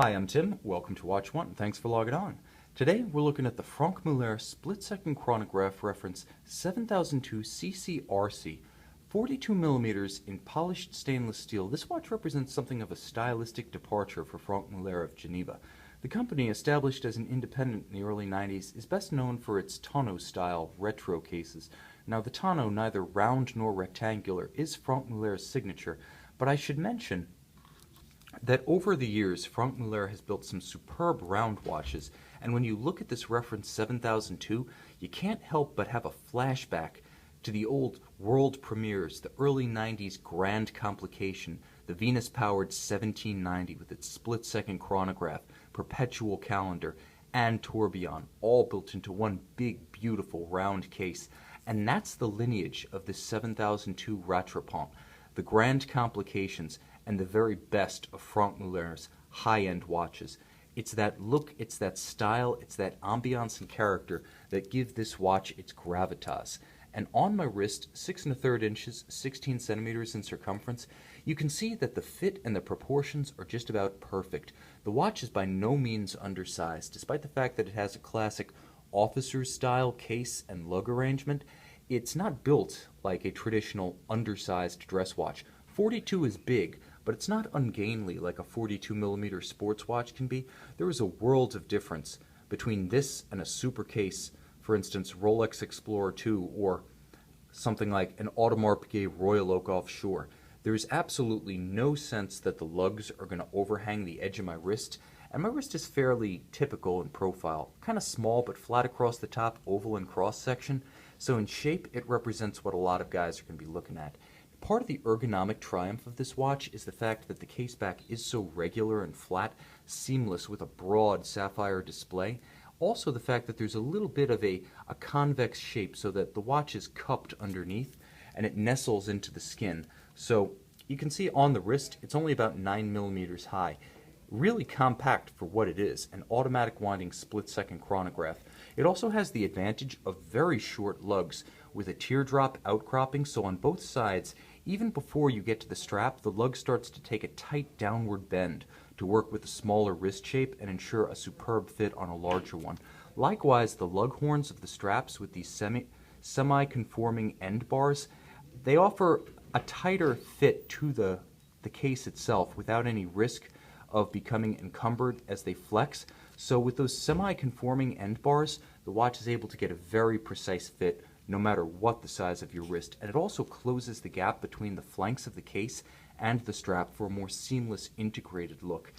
Hi, I'm Tim. Welcome to Watch One. Thanks for logging on. Today we're looking at the Franck Muller split-second chronograph reference 7002 CCRC, 42 millimeters in polished stainless steel. This watch represents something of a stylistic departure for Franck Muller of Geneva. The company, established as an independent in the early 90s, is best known for its tonneau-style retro cases. Now, the tonneau, neither round nor rectangular, is Franck Muller's signature, but I should mention that over the years, Franck Muller has built some superb round watches, and when you look at this reference 7002, you can't help but have a flashback to the old world premieres, the early 90s Grand Complication, the Venus-powered 1790 with its split-second chronograph, perpetual calendar, and tourbillon, all built into one big, beautiful round case. And that's the lineage of the 7002 Rattrapante, the Grand Complications, and the very best of Franck Muller's high-end watches. It's that look, it's that style, it's that ambiance and character that give this watch its gravitas. And on my wrist, 6 1/3 inches, 16 centimeters in circumference, you can see that the fit and the proportions are just about perfect. The watch is by no means undersized, despite the fact that it has a classic officer's style case and lug arrangement. It's not built like a traditional undersized dress watch. 42 is big, but it's not ungainly like a 42 millimeter sports watch can be. There is a world of difference between this and a super case, for instance, Rolex Explorer 2 or something like an Audemars Piguet Royal Oak Offshore. There is absolutely no sense that the lugs are going to overhang the edge of my wrist, and my wrist is fairly typical in profile, kind of small but flat across the top, oval in cross section, so in shape it represents what a lot of guys are going to be looking at. Part of the ergonomic triumph of this watch is the fact that the caseback is so regular and flat, seamless with a broad sapphire display. Also the fact that there's a little bit of a convex shape so that the watch is cupped underneath and it nestles into the skin. So you can see on the wrist it's only about 9 millimeters high. Really compact for what it is, an automatic winding split-second chronograph. It also has the advantage of very short lugs with a teardrop outcropping, so on both sides, even before you get to the strap, the lug starts to take a tight downward bend to work with a smaller wrist shape and ensure a superb fit on a larger one. Likewise, the lug horns of the straps with these semi-conforming end bars, they offer a tighter fit to the case itself without any risk of becoming encumbered as they flex. So with those semi-conforming end bars, the watch is able to get a very precise fit no matter what the size of your wrist. And it also closes the gap between the flanks of the case and the strap for a more seamless integrated look.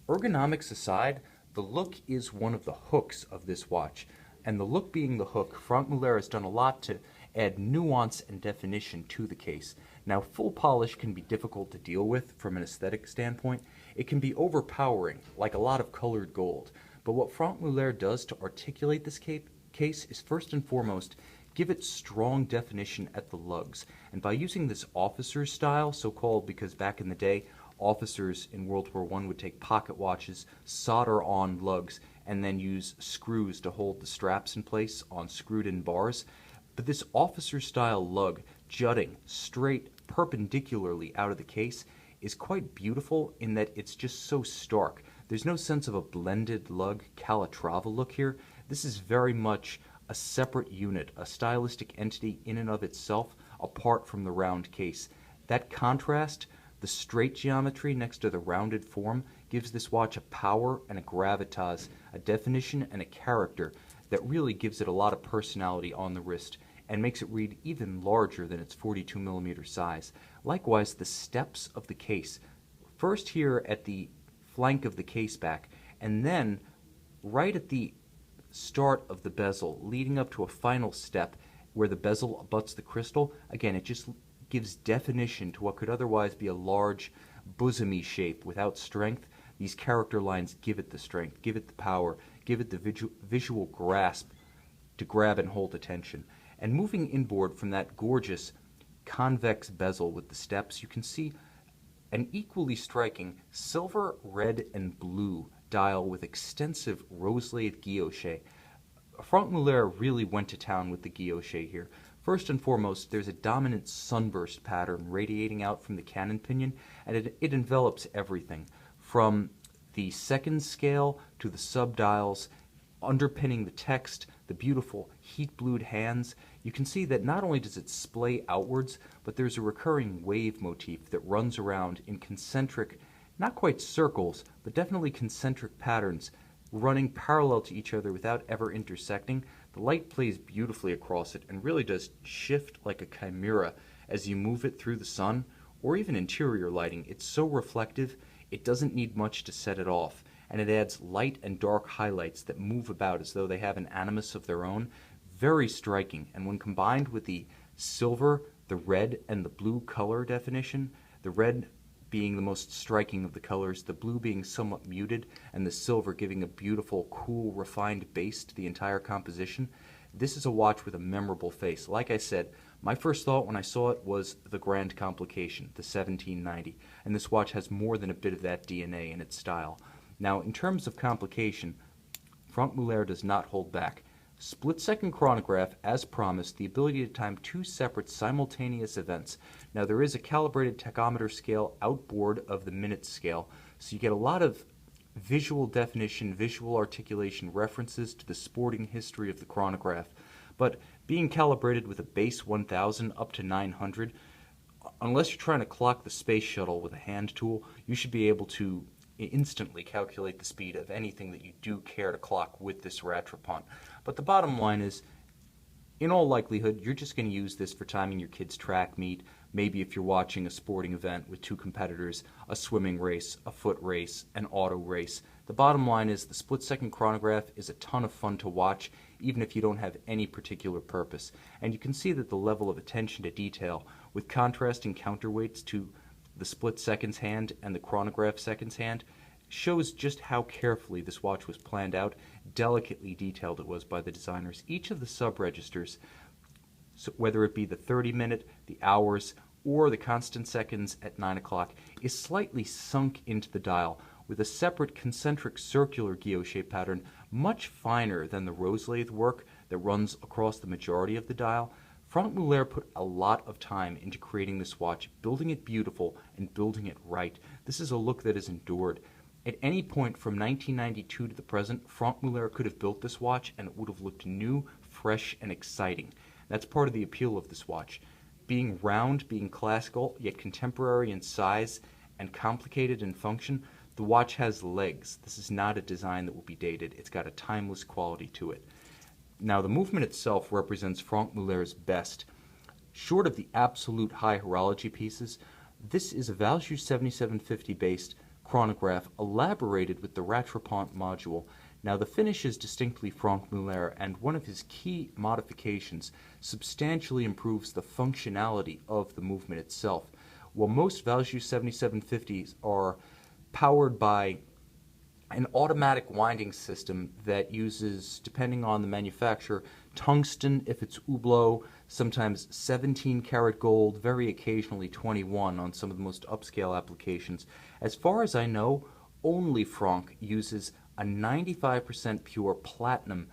Ergonomics aside, the look is one of the hooks of this watch. And the look being the hook, Franck Muller has done a lot to add nuance and definition to the case. Now, full polish can be difficult to deal with from an aesthetic standpoint. It can be overpowering, like a lot of colored gold. But what Franck Muller does to articulate this case is first and foremost give it strong definition at the lugs. And by using this officer's style, so-called because back in the day, officers in World War I would take pocket watches, solder on lugs, and then use screws to hold the straps in place on screwed-in bars. But this officer-style lug, jutting straight perpendicularly out of the case, is quite beautiful in that it's just so stark. There's no sense of a blended lug Calatrava look here. This is very much a separate unit, a stylistic entity in and of itself, apart from the round case. That contrast, the straight geometry next to the rounded form, gives this watch a power and a gravitas, a definition and a character that really gives it a lot of personality on the wrist and makes it read even larger than its 42 millimeter size. Likewise, the steps of the case, first here at the flank of the case back, and then right at the start of the bezel, leading up to a final step where the bezel abuts the crystal. Again, it just gives definition to what could otherwise be a large, bosomy shape without strength. These character lines give it the strength, give it the power, give it the visual grasp to grab and hold attention. And moving inboard from that gorgeous convex bezel with the steps, you can see an equally striking silver, red, and blue dial with extensive rose-laid guilloche. Franck Muller really went to town with the guilloche here. First and foremost, there's a dominant sunburst pattern radiating out from the cannon pinion, and it envelops everything from the second scale to the subdials, underpinning the text, the beautiful heat-blued hands, you can see that not only does it splay outwards, but there's a recurring wave motif that runs around in concentric, not quite circles, but definitely concentric patterns, running parallel to each other without ever intersecting. The light plays beautifully across it and really does shift like a chimera as you move it through the sun, or even interior lighting. It's so reflective, it doesn't need much to set it off, and it adds light and dark highlights that move about as though they have an animus of their own. Very striking, and when combined with the silver, the red, and the blue color definition, the red being the most striking of the colors, the blue being somewhat muted, and the silver giving a beautiful, cool, refined base to the entire composition, this is a watch with a memorable face. Like I said, my first thought when I saw it was the Grand Complication, the 1790, and this watch has more than a bit of that DNA in its style. Now, in terms of complication, Franck Muller does not hold back. Split-second chronograph, as promised, the ability to time two separate simultaneous events. Now, there is a calibrated tachometer scale outboard of the minute scale, so you get a lot of visual definition, visual articulation references to the sporting history of the chronograph. But being calibrated with a base 1000 up to 900, unless you're trying to clock the space shuttle with a hand tool, you should be able to instantly calculate the speed of anything that you do care to clock with this Rattrapante. But the bottom line is, in all likelihood, you're just going to use this for timing your kid's track meet, maybe if you're watching a sporting event with two competitors, a swimming race, a foot race, an auto race. The bottom line is the split-second chronograph is a ton of fun to watch, even if you don't have any particular purpose. And you can see that the level of attention to detail, with contrasting counterweights to the split seconds hand and the chronograph seconds hand, shows just how carefully this watch was planned out, delicately detailed it was by the designers. Each of the sub-registers, so whether it be the 30-minute, the hours, or the constant seconds at 9 o'clock, is slightly sunk into the dial with a separate concentric circular guilloche pattern, much finer than the rose lathe work that runs across the majority of the dial. Franck Muller put a lot of time into creating this watch, building it beautiful and building it right. This is a look that has endured. At any point from 1992 to the present, Franck Muller could have built this watch and it would have looked new, fresh, and exciting. That's part of the appeal of this watch. Being round, being classical, yet contemporary in size and complicated in function, the watch has legs. This is not a design that will be dated. It's got a timeless quality to it. Now, the movement itself represents Franck Muller's best. Short of the absolute high horology pieces, this is a Valjoux 7750 based chronograph elaborated with the Rattrapante module. Now, the finish is distinctly Franck Muller, and one of his key modifications substantially improves the functionality of the movement itself. While most Valjoux 7750s are powered by an automatic winding system that uses, depending on the manufacturer, tungsten if it's Hublot, sometimes 17 karat gold, very occasionally 21 on some of the most upscale applications. As far as I know, only Franck uses a 95% pure platinum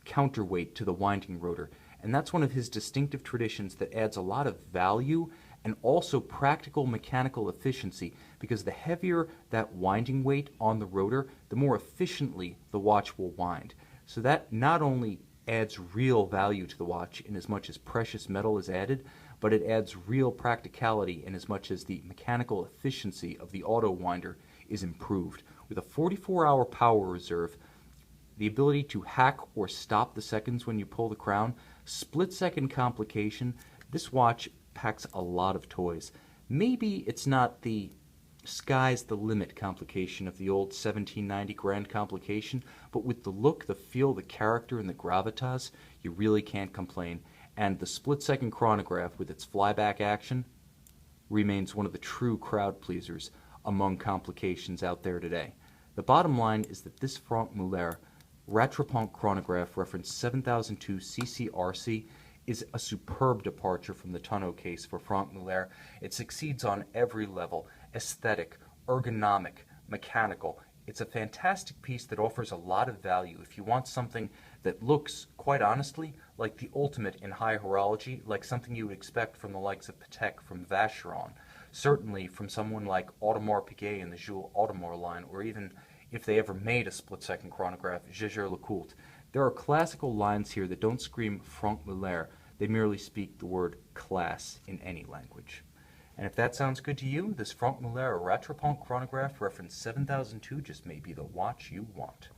counterweight to the winding rotor, and that's one of his distinctive traditions that adds a lot of value and also practical mechanical efficiency, because the heavier that winding weight on the rotor, the more efficiently the watch will wind. So that not only adds real value to the watch in as much as precious metal is added, but it adds real practicality in as much as the mechanical efficiency of the auto winder is improved. With a 44-hour power reserve, the ability to hack or stop the seconds when you pull the crown, split-second complication, this watch packs a lot of toys. Maybe it's not the sky's the limit complication of the old 1790 Grand Complication, but with the look, the feel, the character, and the gravitas, you really can't complain. And the split-second chronograph with its flyback action remains one of the true crowd pleasers among complications out there today. The bottom line is that this Franck Muller Rattrapante chronograph reference 7002 CCRC is a superb departure from the tonneau case for Franck Muller. It succeeds on every level: aesthetic, ergonomic, mechanical. It's a fantastic piece that offers a lot of value if you want something that looks, quite honestly, like the ultimate in high horology, like something you would expect from the likes of Patek, from Vacheron, certainly from someone like Audemars Piguet in the Jules Audemars line, or even if they ever made a split-second chronograph, Jaeger LeCoultre. There are classical lines here that don't scream Franck Muller. They merely speak the word class in any language. And if that sounds good to you, this Frank Muller Rattrapante chronograph reference 7002 just may be the watch you want.